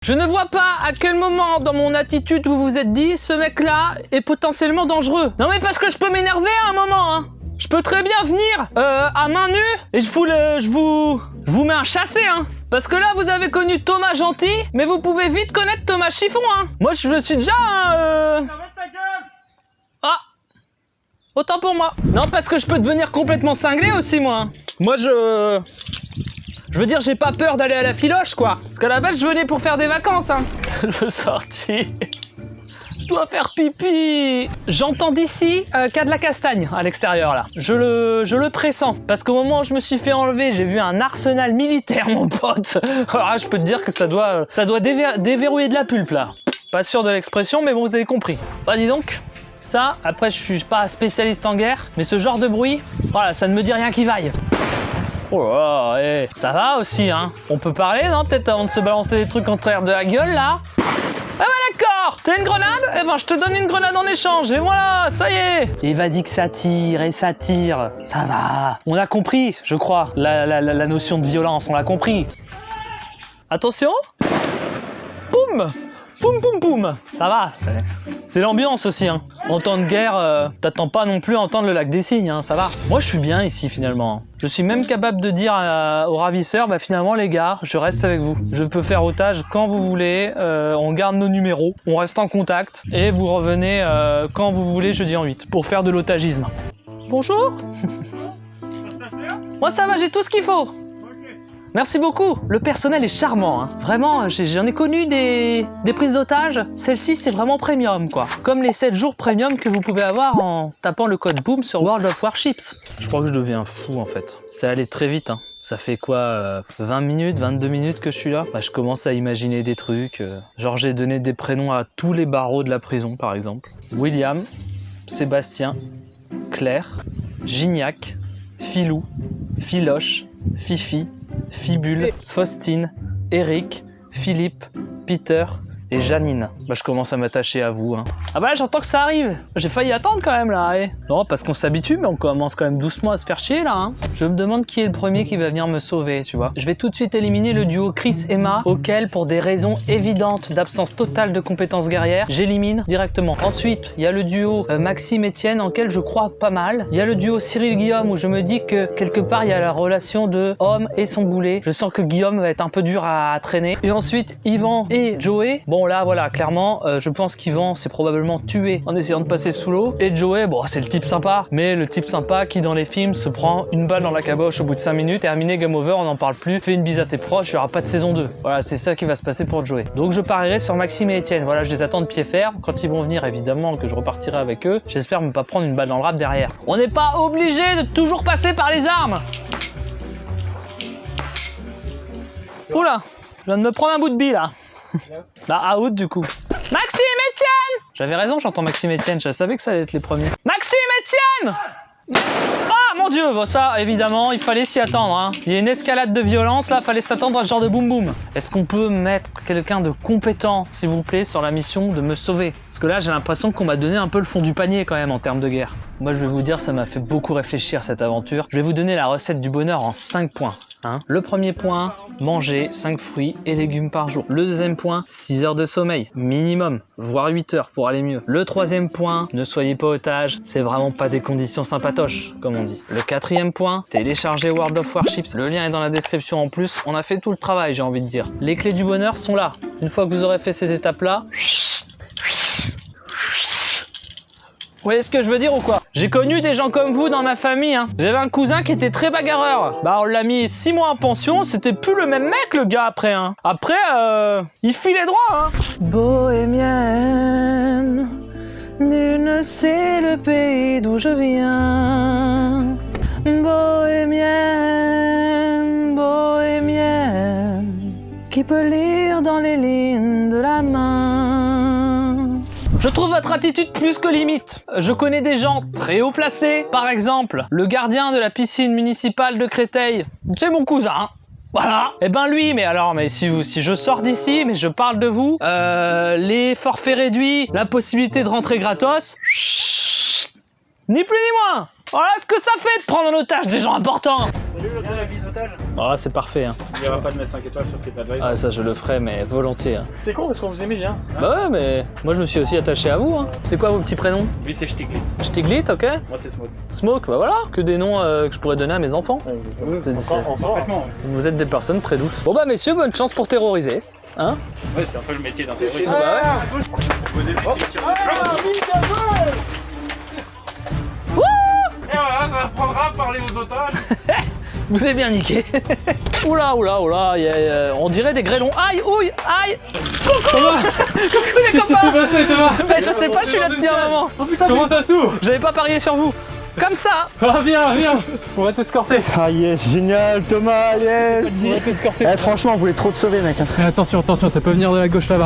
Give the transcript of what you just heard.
Je ne vois pas à quel moment dans mon attitude vous vous êtes dit ce mec-là est potentiellement dangereux. Non mais parce que je peux m'énerver à un moment, hein. Je peux très bien venir à main nue et je vous mets un chassé, hein. Parce que là vous avez connu Thomas gentil, mais vous pouvez vite connaître Thomas chiffon, hein. Moi je me suis déjà Ah, autant pour moi. Non parce que je peux devenir complètement cinglé aussi moi. Moi je veux dire, j'ai pas peur d'aller à la filoche, quoi. Parce qu'à la base, je venais pour faire des vacances, hein. Je veux sortir. Je dois faire pipi. J'entends d'ici qu'il y a de la castagne à l'extérieur, là. Je le pressens. Parce qu'au moment où je me suis fait enlever, j'ai vu un arsenal militaire, mon pote. Alors là, je peux te dire que ça doit déverrouiller de la pulpe, là. Pas sûr de l'expression, mais bon, vous avez compris. Bah, dis donc. Ça, après, je suis pas spécialiste en guerre, mais ce genre de bruit, voilà, ça ne me dit rien qui vaille. Oh là, hey, ça va aussi, hein. On peut parler, non? Peut-être avant de se balancer des trucs en travers de la gueule, là. Ah bah d'accord. T'as une grenade? Eh ben, je te donne une grenade en échange, et voilà, ça y est. Et vas-y que ça tire, et ça tire. Ça va. On a compris, je crois, la notion de violence, on l'a compris. Attention. Boum. Poum poum poum. Ça va. C'est l'ambiance aussi, hein. En temps de guerre, t'attends pas non plus à entendre le lac des cygnes, hein, ça va. Moi, je suis bien ici, finalement. Je suis même capable de dire aux ravisseurs, bah finalement, les gars, je reste avec vous. Je peux faire otage quand vous voulez, on garde nos numéros, on reste en contact, et vous revenez quand vous voulez, jeudi en 8, pour faire de l'otagisme. Bonjour. Moi, ça va, j'ai tout ce qu'il faut. Merci beaucoup. Le personnel est charmant, hein. Vraiment, j'en ai connu des prises d'otages. Celle-ci, c'est vraiment premium, quoi. Comme les 7 jours premium que vous pouvez avoir en tapant le code BOOM sur World of Warships. Je crois que je deviens fou, en fait. Ça allait très vite, hein. Ça fait quoi, 20 minutes, 22 minutes que je suis là? Bah, je commence à imaginer des trucs. Genre, j'ai donné des prénoms à tous les barreaux de la prison, par exemple. William, Sébastien, Claire, Gignac, Filou, Filoche, Fifi, Fibule, Faustine, Eric, Philippe, Peter et Janine. Bah je commence à m'attacher à vous, hein. Ah bah j'entends que ça arrive. J'ai failli attendre quand même là, eh. Non parce qu'on s'habitue mais on commence quand même doucement à se faire chier là, hein. Je me demande qui est le premier qui va venir me sauver, tu vois. Je vais tout de suite éliminer le duo Chris-Emma, auquel pour des raisons évidentes d'absence totale de compétences guerrières, j'élimine directement. Ensuite, il y a le duo Maxime-Etienne, en quel je crois pas mal. Il y a le duo Cyril-Guillaume où je me dis que quelque part il y a la relation de homme et son boulet. Je sens que Guillaume va être un peu dur à traîner. Et ensuite, Yvan et Joey. Bon là voilà, clairement, je pense qu'Yvan s'est probablement tué en essayant de passer sous l'eau. Et Joey, bon c'est le type sympa, mais le type sympa qui dans les films se prend une balle dans la caboche au bout de 5 minutes, terminé, game over, on n'en parle plus, fais une bise à tes proches, il n'y aura pas de saison 2. Voilà, c'est ça qui va se passer pour Joey. Donc je parierai sur Maxime et Etienne, voilà, je les attends de pied ferme. Quand ils vont venir, évidemment que je repartirai avec eux, j'espère ne pas prendre une balle dans le rap derrière. On n'est pas obligé de toujours passer par les armes. Oula, je viens de me prendre un bout de bille là. Bah out du coup. Maxime Etienne. J'avais raison, j'entends Maxime Etienne, je savais que ça allait être les premiers. Maxime Etienne. Ah mon dieu, bon ça évidemment il fallait s'y attendre, hein. Il y a une escalade de violence là, fallait s'attendre à ce genre de boum boum. Est-ce qu'on peut mettre quelqu'un de compétent s'il vous plaît sur la mission de me sauver? Parce que là j'ai l'impression qu'on m'a donné un peu le fond du panier quand même en termes de guerre. Moi je vais vous dire, ça m'a fait beaucoup réfléchir cette aventure. Je vais vous donner la recette du bonheur en 5 points. Hein. Le premier point, manger 5 fruits et légumes par jour. Le deuxième point, 6 heures de sommeil, minimum, voire 8 heures pour aller mieux. Le troisième point, ne soyez pas otage, c'est vraiment pas des conditions sympatoches, comme on dit. Le quatrième point, téléchargez World of Warships, le lien est dans la description en plus, on a fait tout le travail j'ai envie de dire. Les clés du bonheur sont là. Une fois que vous aurez fait ces étapes-là, vous voyez ce que je veux dire ou quoi? J'ai connu des gens comme vous dans ma famille, hein. J'avais un cousin qui était très bagarreur. Bah on l'a mis 6 mois en pension, c'était plus le même mec le gars après, hein. Après, il filait droit, hein. Bohémienne, nul ne sait le pays d'où je viens. Bohémienne, bohémienne, qui peut lire dans les lignes de la main. Je trouve votre attitude plus que limite. Je connais des gens très haut placés. Par exemple, le gardien de la piscine municipale de Créteil. C'est mon cousin. Voilà. Et ben lui, mais si je sors d'ici, mais je parle de vous, les forfaits réduits, la possibilité de rentrer gratos. Ni plus ni moins. Voilà ce que ça fait de prendre en otage des gens importants. Salut le gars. otages. Ah, c'est parfait. Hein. Il n'y aura pas de mettre 5 étoiles sur TripAdvisor. Ah, ça, je le ferai, mais volontiers. Hein. C'est con parce qu'on vous aimait bien. Bah ouais, mais moi, je me suis aussi attaché à vous. Hein. C'est quoi vos petits prénoms? Lui, c'est Stiglitz. Stiglit, ok. Moi, c'est Smoke. Smoke, bah voilà, que des noms que je pourrais donner à mes enfants. Parfaitement. Vous êtes des personnes très douces. Bon bah messieurs, bonne chance pour terroriser. Hein? Ouais, c'est un peu le métier d'un terroriste. Bah ouais. Et voilà, ça apprendra à parler aux otages. Vous avez bien niqué. Oula, oula, oula, on dirait des grêlons. Aïe, ouille, aïe. Coucou. Coucou les copains. passé, Thomas? Bah, je sais pas, je suis là depuis un moment. Oh putain, comment ça s'ouvre? J'avais pas parié sur vous. Comme ça. Ah, viens, viens. On va t'escorter. Ah yes, génial Thomas, yes. On va t'escorter. Eh, franchement, on voulait trop te sauver mec. Attention, attention, ça peut venir de la gauche là-bas.